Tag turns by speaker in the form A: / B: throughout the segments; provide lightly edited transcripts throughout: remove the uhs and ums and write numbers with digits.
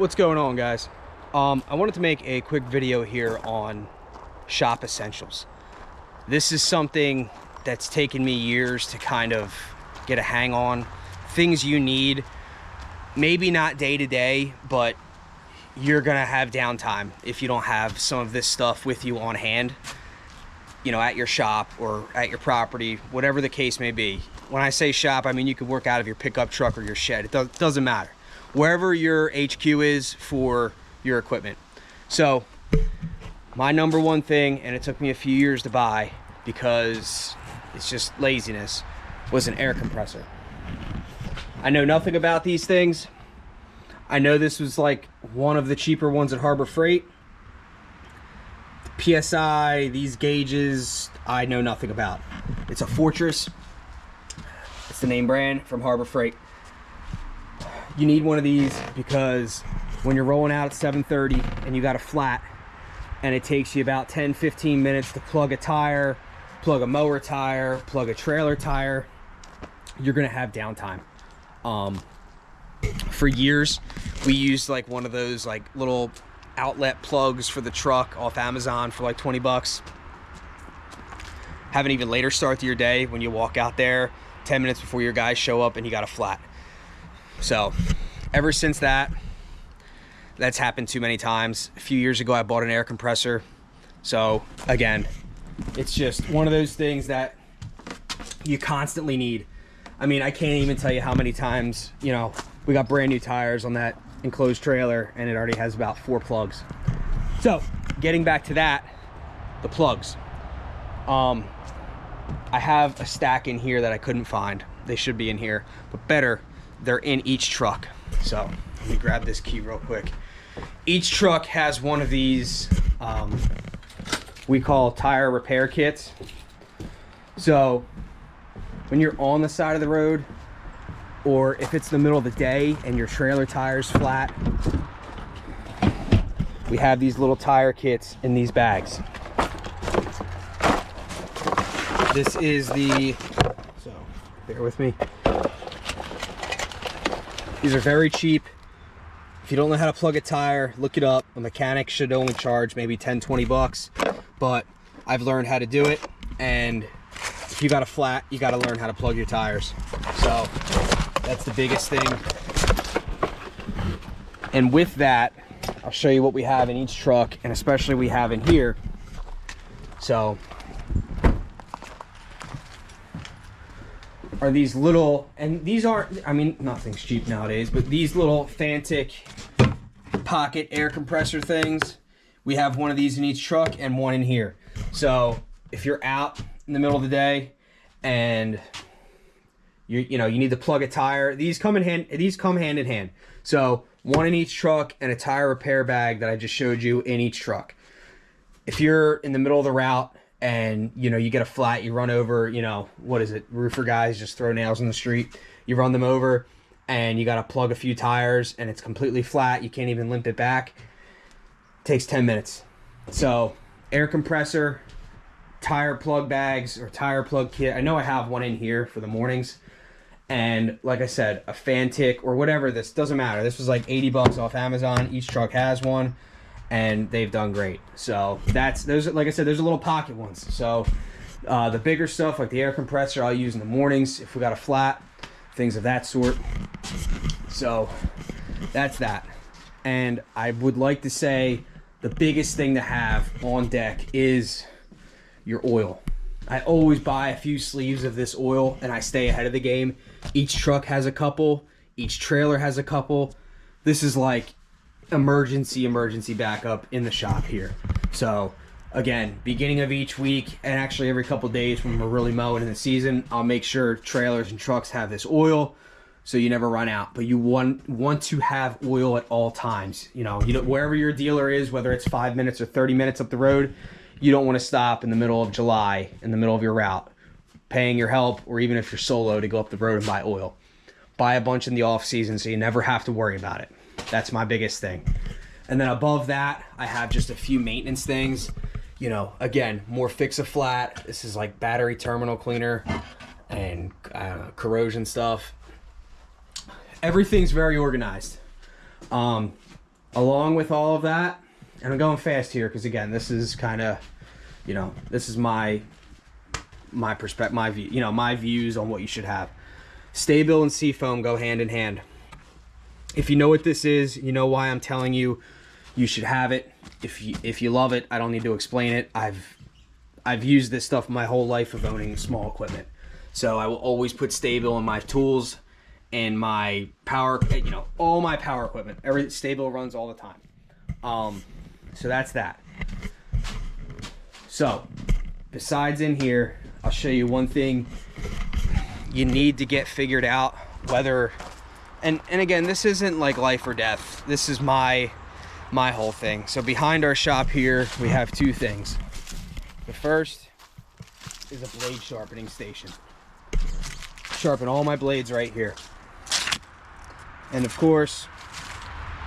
A: What's going on, guys? I wanted to make a quick video here on shop essentials. This is something that's taken me years to kind of get a hang on. Things you need, maybe not day to day, but you're gonna have downtime if you don't have some of this stuff with you on hand, you know, at your shop or at your property, whatever the case may be. When I say shop, I mean you could work out of your pickup truck or your shed. It doesn't matter. Wherever your HQ is for your equipment. So my number one thing, and it took me a few years to buy because it's just laziness, was an air compressor. I know nothing about these things. I know this was like one of the cheaper ones at Harbor Freight. The PSI, these gauges, I know nothing about. It's a Fortress. It's the name brand from Harbor Freight. You need one of these because when you're rolling out at 7:30 and you got a flat and it takes you about 10-15 minutes to plug a tire, plug a mower tire, plug a trailer tire, you're gonna have downtime. For years we used like one of those like little outlet plugs for the truck off Amazon for like 20 bucks. Have an even later start to your day when you walk out there 10 minutes before your guys show up and you got a flat. So ever since that's happened too many times. A few years ago I bought an air compressor. So again, it's just one of those things that you constantly need. I mean, I can't even tell you how many times, you know, we got brand new tires on that enclosed trailer and it already has about 4 plugs. So getting back to that, the plugs. I have a stack in here that I couldn't find. They should be in here, but better, they're in each truck. So let me grab this key real quick. Each truck has one of these we call tire repair kits. So when you're on the side of the road, or if it's the middle of the day and your trailer tire's flat, we have these little tire kits in these bags. This is the, so bear with me. These are very cheap. If you don't know how to plug a tire, look it up. A mechanic should only charge maybe 10-20 bucks, but I've learned how to do it. And if you got a flat, you got to learn how to plug your tires. So that's the biggest thing. And with that, I'll show you what we have in each truck, and especially we have in here. So are these little, and these aren't, I mean, nothing's cheap nowadays, but these little Fantic pocket air compressor things, we have one of these in each truck and one in here. So if you're out in the middle of the day and you need to plug a tire, these come hand in hand. So one in each truck and a tire repair bag that I just showed you in each truck. If you're in the middle of the route and you get a flat, you run over, what is it, roofer guys just throw nails in the street, you run them over and you got to plug a few tires and it's completely flat, you can't even limp it back, it takes 10 minutes. So air compressor, tire plug bags or tire plug kit, I know I have one in here for the mornings, and like I said, a Fantic or whatever, this doesn't matter, this was like 80 bucks off Amazon. Each truck has one and they've done great. So those, like I said, there's a little pocket ones. So the bigger stuff like the air compressor I'll use in the mornings if we got a flat, things of that sort. So that's that. And I would like to say the biggest thing to have on deck is your oil. I always buy a few sleeves of this oil and I stay ahead of the game. Each truck has a couple, each trailer has a couple. This is like emergency backup in the shop here. So again, beginning of each week and actually every couple days when we're really mowing in the season, I'll make sure trailers and trucks have this oil so you never run out. But you want to have oil at all times. Wherever your dealer is, whether it's 5 minutes or 30 minutes up the road, you don't want to stop in the middle of July in the middle of your route paying your help, or even if you're solo, to go up the road and buy oil. Buy a bunch in the off season so you never have to worry about it. That's my biggest thing. And then above that, I have just a few maintenance things. Again, more fix a flat. This is like battery terminal cleaner and corrosion stuff. Everything's very organized. Along with all of that, and I'm going fast here because again, this is kind of, this is my perspective, my view, my views on what you should have. Sta-Bil and Seafoam go hand in hand. If you know what this is, you know why I'm telling you you should have it. If you love it, I don't need to explain it. I've used this stuff my whole life of owning small equipment. So I will always put Sta-Bil in my tools and my power, all my power equipment. Sta-Bil runs all the time. So that's that. So besides in here, I'll show you one thing you need to get figured out, whether, and again, this isn't like life or death. This is my whole thing. So behind our shop here, we have two things. The first is a blade sharpening station. Sharpen all my blades right here. And of course,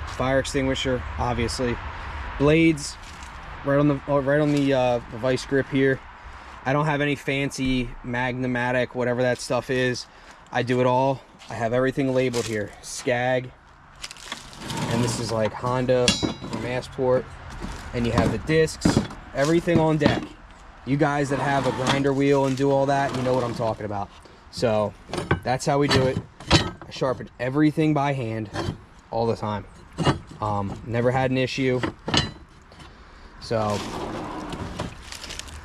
A: fire extinguisher, obviously. Blades right on the vice grip here. I don't have any fancy Magnum-Matic, whatever that stuff is. I do it all. I have everything labeled here. Skag, and this is like Honda or Massport. And you have the discs, everything on deck. You guys that have a grinder wheel and do all that, you know what I'm talking about. So that's how we do it. I sharpen everything by hand all the time. Never had an issue. So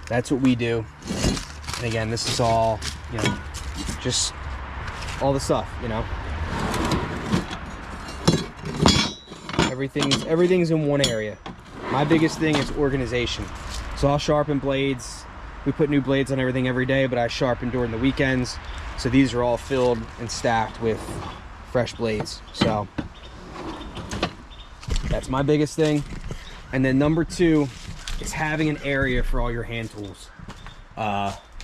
A: that's what we do. And again, this is all, just all the stuff, Everything's in one area. My biggest thing is organization. So I'll sharpen blades. We put new blades on everything every day, but I sharpen during the weekends. So these are all filled and stacked with fresh blades. So that's my biggest thing. And then number two is having an area for all your hand tools.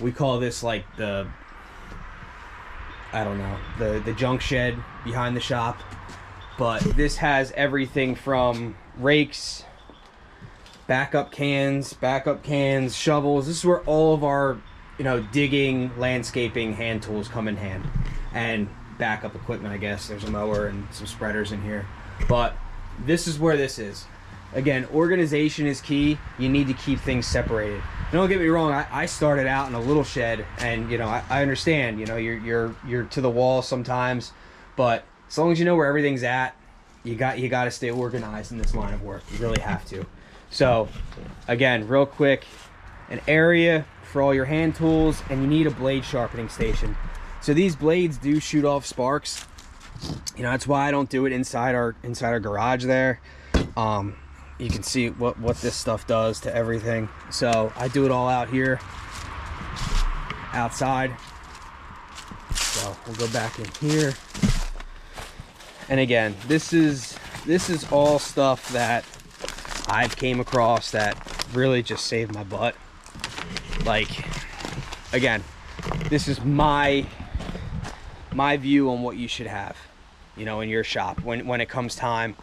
A: We call this like the junk shed behind the shop. But this has everything from rakes, backup cans, shovels. This is where all of our, digging, landscaping hand tools come in hand. And backup equipment, I guess. There's a mower and some spreaders in here. But this is where this is. Again, organization is key. You need to keep things separated. Don't get me wrong, I started out in a little shed, and I understand, you're to the wall sometimes, but as long as you know where everything's at, you got to stay organized in this line of work. You really have to. So again, real quick, an area for all your hand tools, and you need a blade sharpening station. So these blades do shoot off sparks. That's why I don't do it inside our garage there. You can see what this stuff does to everything. So I do it all out here, outside. So we'll go back in here. And again, this is all stuff that I've came across that really just saved my butt. Like, again, this is my view on what you should have, in your shop when it comes time.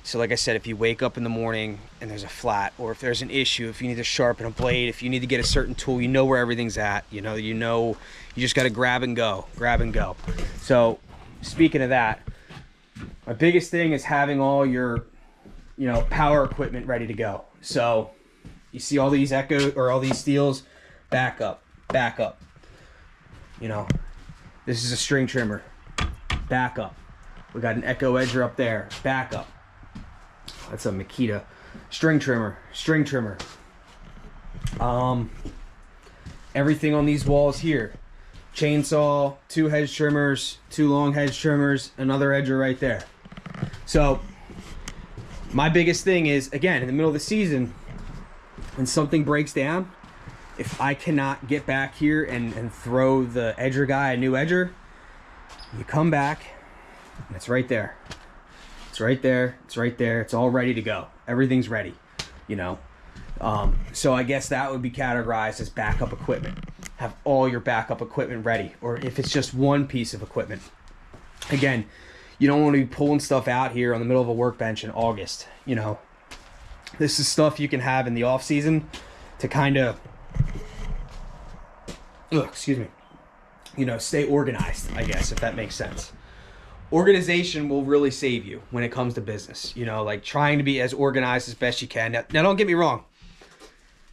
A: So like I said, if you wake up in the morning and there's a flat, or if there's an issue, if you need to sharpen a blade, if you need to get a certain tool, you know where everything's at. You just got to grab and go. So speaking of that, my biggest thing is having all your, power equipment ready to go. So you see all these Echo or all these Stiehls, back up. This is a string trimmer, back up. We got an Echo Edger up there, back up. That's a Makita string trimmer. Everything on these walls here. Chainsaw, 2 hedge trimmers, 2 long hedge trimmers, another edger right there. So my biggest thing is, again, in the middle of the season, when something breaks down, if I cannot get back here and throw the edger guy a new edger, you come back and it's right there. It's right there. It's all ready to go. Everything's ready, So I guess that would be categorized as backup equipment. Have all your backup equipment ready. Or if it's just one piece of equipment. Again, you don't want to be pulling stuff out here on the middle of a workbench in August. This is stuff you can have in the off season to kind of, stay organized, I guess, if that makes sense. organization will really save you when it comes to business. You know, like trying to be as organized as best you can. Now don't get me wrong.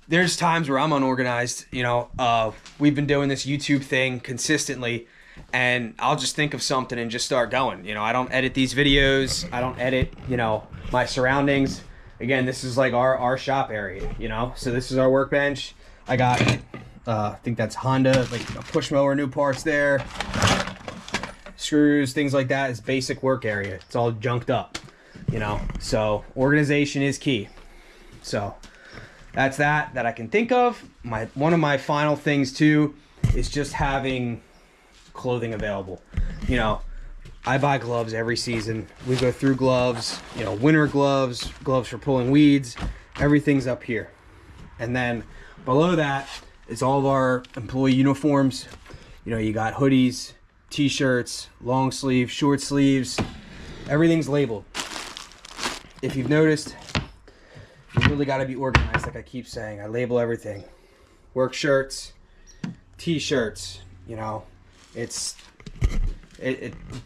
A: There's times where I'm unorganized. You know, we've been doing this YouTube thing consistently, and I'll just think of something and just start going. You know, I don't edit these videos. I don't edit, you know, my surroundings. Again, this is like our shop area, you know. So this is our workbench. I got, I think that's Honda, like a push mower, new parts there. Screws, things like that. It's basic work area. It's all junked up, you know. So organization is key. So that's that I can think of. One of my final things too is just having clothing available. You know, I buy gloves every season. We go through gloves, you know, winter gloves, gloves for pulling weeds, everything's up here. And then below that is all of our employee uniforms. You know, you got hoodies, t-shirts, long sleeves, short sleeves, everything's labeled. If you've noticed, you really got to be organized, like I keep saying. I label everything. Work shirts, t-shirts, you know, it's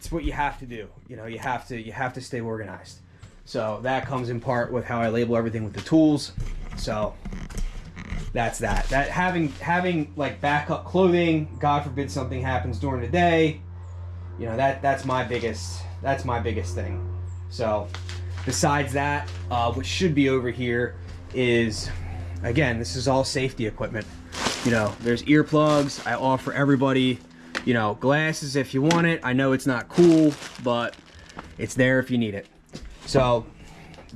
A: what you have to do. You know, you have to stay organized. So that comes in part with how I label everything with the tools. So that's that having like backup clothing, God forbid something happens during the day, you know, that's my biggest thing. So besides that, what should be over here is, again, this is all safety equipment. You know, there's earplugs. I offer everybody, you know, glasses if you want it. I know it's not cool, but it's there if you need it. So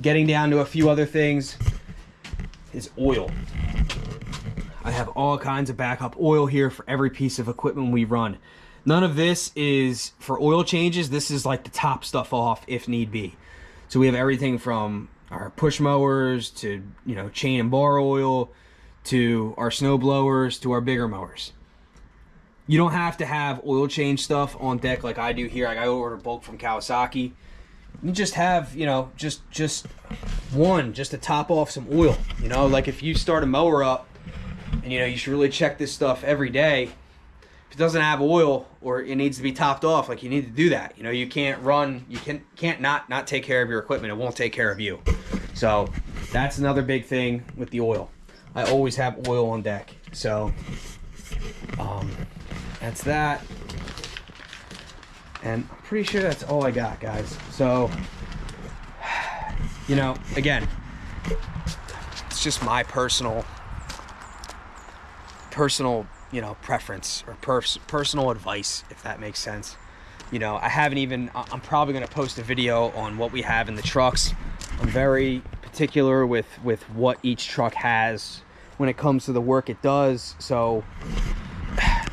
A: getting down to a few other things is oil. I have all kinds of backup oil here for every piece of equipment we run. None of this is for oil changes. This is like the top stuff off if need be. So we have everything from our push mowers to, you know, chain and bar oil, to our snow blowers, to our bigger mowers. You don't have to have oil change stuff on deck like I do here. I order bulk from Kawasaki. You just have, you know, just to top off some oil. You know, like if you start a mower up, and you know, you should really check this stuff every day. If it doesn't have oil or it needs to be topped off, like you need to do that. You know, you can't run, you can't not take care of your equipment. It won't take care of you. So that's another big thing with the oil. I always have oil on deck. So that's that. And I'm pretty sure that's all I got, guys. So, you know, again, it's just my personal, you know, preference or personal advice, if that makes sense. You know, I'm probably going to post a video on what we have in the trucks. I'm very particular with what each truck has when it comes to the work it does. So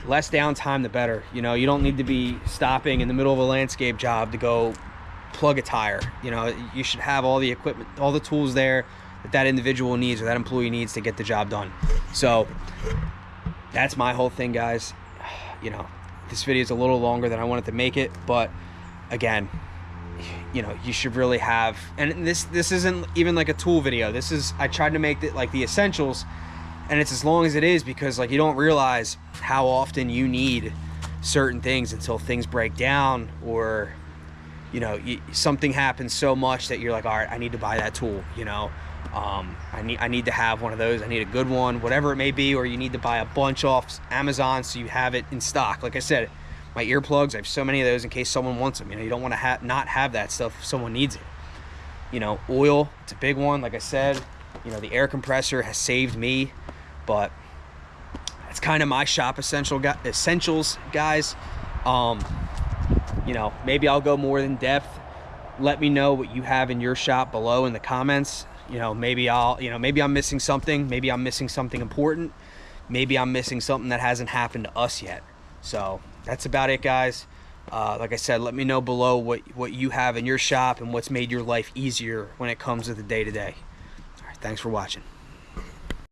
A: less downtime, the better. You know, you don't need to be stopping in the middle of a landscape job to go plug a tire. You know, you should have all the equipment, all the tools there that individual needs or that employee needs to get the job done. So that's my whole thing, guys. You know, this video is a little longer than I wanted to make it, but again, you know, you should really have, and this isn't even like a tool video. This is, I tried to make it like the essentials, and it's as long as it is because like you don't realize how often you need certain things until things break down, or you know, something happens so much that you're like, all right, I need to buy that tool, you know. I need to have one of those. I need a good one, whatever it may be, or you need to buy a bunch off Amazon so you have it in stock. Like I said, my earplugs, I have so many of those in case someone wants them. You know, you don't want to not have that stuff if someone needs it. You know, oil, it's a big one. Like I said, you know, the air compressor has saved me, but it's kind of my shop essentials, guys. You know, maybe I'll go more in depth. Let me know what you have in your shop below in the comments. You know, maybe I'm missing something. Maybe I'm missing something important. Maybe I'm missing something that hasn't happened to us yet. So that's about it, guys. Like I said, let me know below what you have in your shop and what's made your life easier when it comes to the day-to-day. All right, thanks for watching.